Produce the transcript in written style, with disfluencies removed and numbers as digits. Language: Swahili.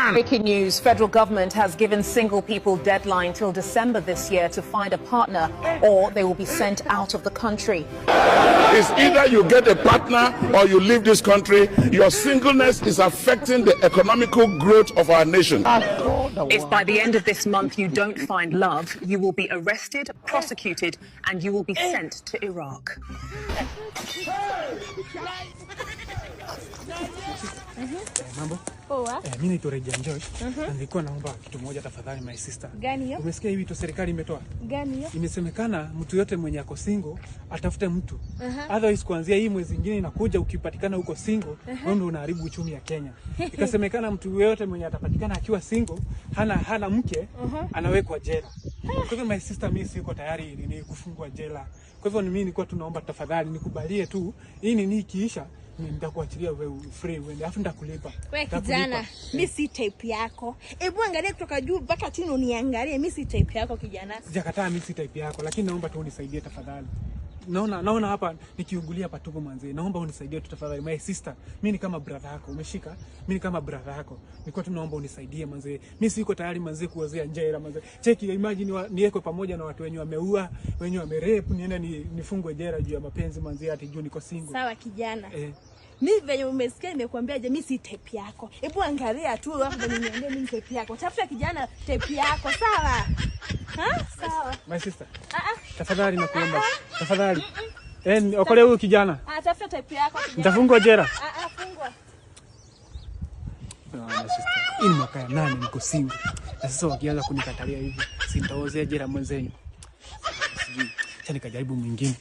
man. Breaking news, federal government has given single people deadline till December this year to find a partner or they will be sent out of the country. It's either you get a partner or you leave this country. Your singleness is affecting the economical growth of our nation. If by the end of this month you don't find love, you will be arrested, prosecuted, and you will be sent to Iraq. Mambo? Poa. Mimi naitwa Rejan Joy. Nilikuwa naomba kitu moja tafadhali my sister. Gani hiyo? Umesikia hivi tu serikali imetoa? Gani hiyo? Imesemekana mtu yote mwenye ako single atafute mtu. Otherwise kuanzia hii mwezi mwingine inakuja ukipatikana huko single, wewe ndio unaharibu uchumi ya Kenya. Ikasemekana mtu yote mwenye atapatikana akiwa single, hana mke, anawekwa jela. Kwa hivyo my sister, mimi siko tayari ni kufungwa jela. Kwa hivyo mimi nilikuwa tunaomba tafadhali nikubalie tu hii nini ikiisha nitakuachilia wewe free wewe afu ndakulipa. Wewe kijana, mimi si type yako. Hebu angalia kutoka juu mpaka chini uniangalie, mimi si type yako kijana. Sijakataa mimi si type yako, lakini naomba tu unisaidie tafadhali. Naona hapa nikiungulia hapa tuko manzi. Naomba unisaidie tu tafadhali my sister. Mimi ni kama brother yako, umeshika? Mimi ni kama brother yako. Nilikuwa tu naomba unisaidie manzi. Mimi siko tayari manzi kuozea njera manzi. Cheki, imagine niwekwe pamoja na watu wenye wameua, wenye wamerape, niende nifungwe jela juu ya mapenzi manzi ati juu niko single. Sawa kijana. Mimi venye umesikia nimekuambia je, mimi si type yako. Hebu angalia tu hapo venye niambie mimi type yako. Tafuta kijana type yako, sawa? Sawa. My sister. Tafadhali nakuomba. Tafadhali. Okole huyu kijana. Tafuta type yako kijana. Nitafungwa jela. Fungwa. My sister. Hii mwaka ya 8 niko single. Na sasa wakianza kunikatalia hivi, sitaozea jela mwenzenyu. Sijui. Acha nikajaribu mwingine.